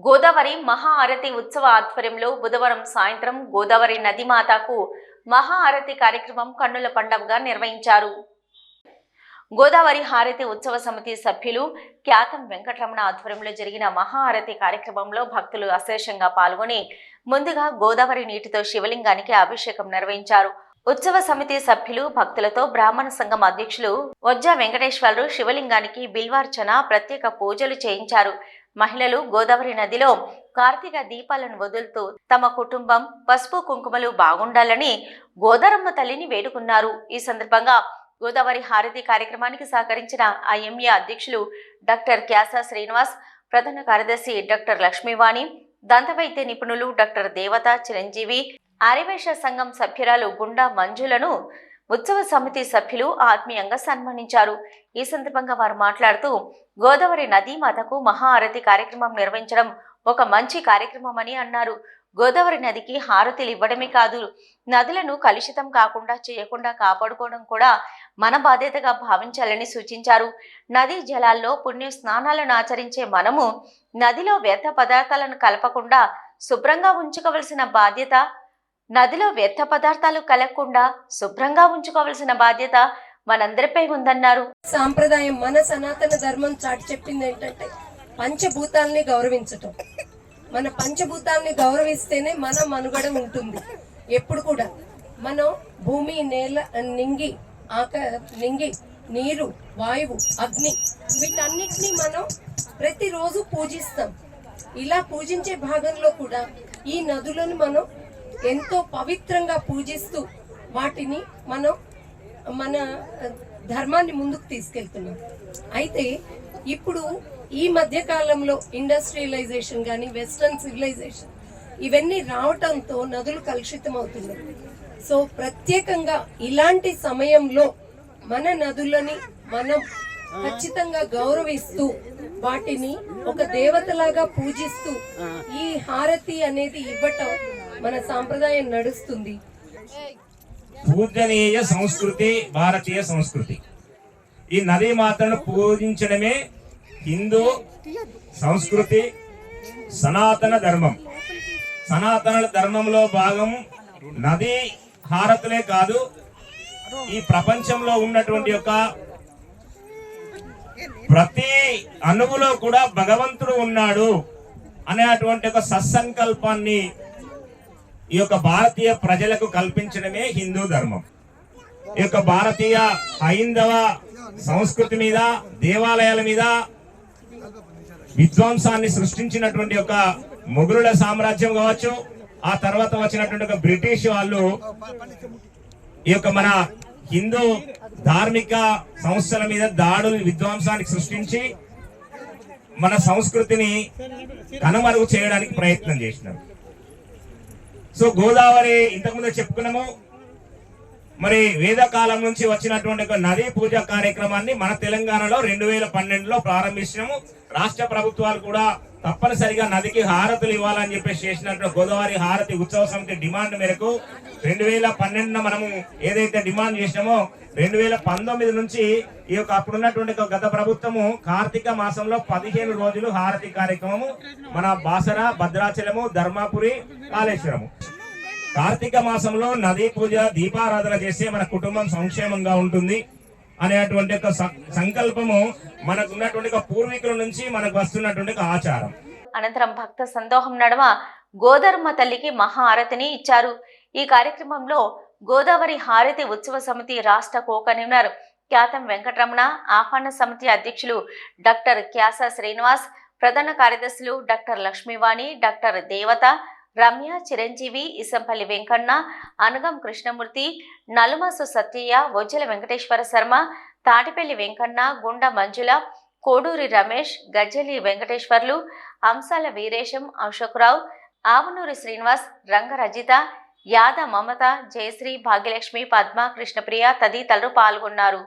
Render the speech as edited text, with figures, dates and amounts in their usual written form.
గోదావరి మహా ఆరతి ఉత్సవ ఆధ్వర్యంలో బుధవారం సాయంత్రం గోదావరి నదీమాతకు మహా ఆరతి కార్యక్రమం కన్నుల పండుగగా నిర్వహించారు. గోదావరి హారతి ఉత్సవ సమితి సభ్యులు క్యాతం వెంకటరమణ ఆధ్వర్యంలో జరిగిన మహా ఆరతి కార్యక్రమంలో భక్తులు అశేషంగా పాల్గొని ముందుగా గోదావరి నీటితో శివలింగానికి అభిషేకం నిర్వహించారు. ఉత్సవ సమితి సభ్యులు భక్తులతో బ్రాహ్మణ సంఘం అధ్యక్షులు వజ్జ వెంకటేశ్వరరావు శివలింగానికి బిల్వార్చన ప్రత్యేక పూజలు చేయించారు. మహిళలు గోదావరి నదిలో కార్తీక దీపాలను వదులుతూ తమ కుటుంబం పసుపు కుంకుమలు బాగుండాలని గోదారమ్మ తల్లిని వేడుకున్నారు. ఈ సందర్భంగా గోదావరి హారతి కార్యక్రమానికి సహకరించిన ఐఎంఏ అధ్యక్షులు డాక్టర్ క్యాసా శ్రీనివాస్, ప్రధాన కార్యదర్శి డాక్టర్ లక్ష్మీవాణి, దంతవైద్య నిపుణులు డాక్టర్ దేవత, చిరంజీవి, ఆర్యవైశ్య సంఘం సభ్యురాలు గుండా మంజులను ఉత్సవ సమితి సభ్యులు ఆత్మీయంగా సన్మానించారు. ఈ సందర్భంగా వారు మాట్లాడుతూ గోదావరి నదీమాతకు మహా ఆరతి కార్యక్రమం నిర్వహించడం ఒక మంచి కార్యక్రమం అని అన్నారు. గోదావరి నదికి హారతిలు ఇవ్వడమే కాదు, నదులను కలుషితం కాకుండా చేయకుండా కాపాడుకోవడం కూడా మన బాధ్యతగా భావించాలని సూచించారు. నదీ జలాల్లో పుణ్య స్నానాలను ఆచరించే మనము నదిలో వ్యర్థ పదార్థాలను కలపకుండా శుభ్రంగా ఉంచుకోవలసిన బాధ్యత నదిలో వ్యర్థ పదార్థాలు కలగకుండా శుభ్రంగా ఉంచుకోవాల్సిన బాధ్యత మనందరిపై ఉందన్నారు. సాంప్రదాయం మన సనాతన ధర్మం చాటి చెప్పింది ఏంటంటే పంచభూతాల్ని గౌరవించటం. మన పంచభూతాల్ని గౌరవిస్తేనే మన మనుగడ ఉంటుంది. ఎప్పుడు కూడా మనం భూమి, నేల, నింగి, నీరు, వాయువు, అగ్ని వీటన్నిటినీ మనం ప్రతిరోజు పూజిస్తాం. ఇలా పూజించే భాగంలో కూడా ఈ నదులను మనం ఎంతో పవిత్రంగా పూజిస్తూ వాటిని మనం మన ధర్మాన్ని ముందుకు తీసుకెళ్తున్నాం. అయితే ఇప్పుడు ఈ మధ్య కాలంలో ఇండస్ట్రియలైజేషన్ కానీ వెస్ట్రన్ సివిలైజేషన్ ఇవన్నీ రావటంతో నదులు కలుషితం అవుతున్నాయి. సో ప్రత్యేకంగా ఇలాంటి సమయంలో మన నదులని మనం ఖచ్చితంగా గౌరవిస్తూ వాటిని ఒక దేవతలాగా పూజిస్తూ ఈ హారతి అనేది ఇవ్వటం మన సాంప్రదాయం నడుస్తుంది. పూజనీయ సంస్కృతి భారతీయ సంస్కృతి. ఈ నదీ మాతను పూజించడమే హిందూ సంస్కృతి, సనాతన ధర్మం. సనాతన ధర్మంలో భాగం నదీ హారతులే కాదు, ఈ ప్రపంచంలో ఉన్నటువంటి యొక్క ప్రతి అణువులో కూడా భగవంతుడు ఉన్నాడు అనేటువంటి ఒక సత్సంకల్పాన్ని ఈ యొక్క భారతీయ ప్రజలకు కల్పించడమే హిందూ ధర్మం. ఈ యొక్క భారతీయ హైందవ సంస్కృతి మీద, దేవాలయాల మీద విధ్వంసాన్ని సృష్టించినటువంటి ఒక మొఘలుల సామ్రాజ్యం కావచ్చు, ఆ తర్వాత వచ్చినటువంటి ఒక బ్రిటిష్ వాళ్ళు ఈ యొక్క మన హిందూ ధార్మిక సంస్థల మీద దాడులు, విధ్వంసానికి సృష్టించి మన సంస్కృతిని కనుమరుగు చేయడానికి ప్రయత్నం చేసినారు. సో గోదావరి ఇంతకుముందే చెప్పుకున్నాము, మరి వేదకాలం నుంచి వచ్చినటువంటి ఒక నదీ పూజ కార్యక్రమాన్ని మన తెలంగాణలో 2012లో ప్రారంభించినాము. రాష్ట్ర ప్రభుత్వాలు కూడా తప్పనిసరిగా నదికి హారతులు ఇవ్వాలని చెప్పేసి చేసినట్టు గోదావరి హారతి ఉత్సవ సమితి డిమాండ్ మేరకు 2012 మనము ఏదైతే డిమాండ్ చేసినామో 2019 నుంచి ఈ యొక్క అప్పుడున్నటువంటి గత ప్రభుత్వము కార్తీక మాసంలో 15 రోజులు హారతి కార్యక్రమము మన బాసర, భద్రాచలము, ధర్మాపురి, కాళేశ్వరము. కార్తీక మాసంలో నదీ పూజ, దీపారాధన చేస్తే మన కుటుంబం సంక్షేమంగా ఉంటుంది అనేటువంటి ఒక సంకల్పము మనకున్నటువంటి పూర్వీకుల నుంచి మనకు వస్తున్నటువంటి ఆచారం. అనంతరం భక్త సందోహం నడమ గోదారమ్మ తల్లికి మహా ఆరతిని ఇచ్చారు. ఈ కార్యక్రమంలో గోదావరి హారతి ఉత్సవ సమితి రాష్ట్ర కో కన్వీనర్ క్యాతం వెంకటరమణ, ఆహ్వాన సమితి అధ్యక్షులు డాక్టర్ క్యాసా శ్రీనివాస్, ప్రధాన కార్యదర్శులు డాక్టర్ లక్ష్మీవాణి, డాక్టర్ దేవత, రమ్య, చిరంజీవి, ఇసంపల్లి వెంకన్న, అనగం కృష్ణమూర్తి, నలుమాసు సత్యయ్య, వజ్జల వెంకటేశ్వర శర్మ, తాటిపల్లి వెంకన్న, గుండా మంజుల, కోడూరి రమేష్, గజ్జలి వెంకటేశ్వర్లు, అంశాల వీరేశం, అశోక్రావు, ఆవనూరి శ్రీనివాస్, రంగరజిత, యాద మమత, జయశ్రీ, భాగ్యలక్ష్మి, పద్మ, కృష్ణప్రియ తదితరులు పాల్గొన్నారు.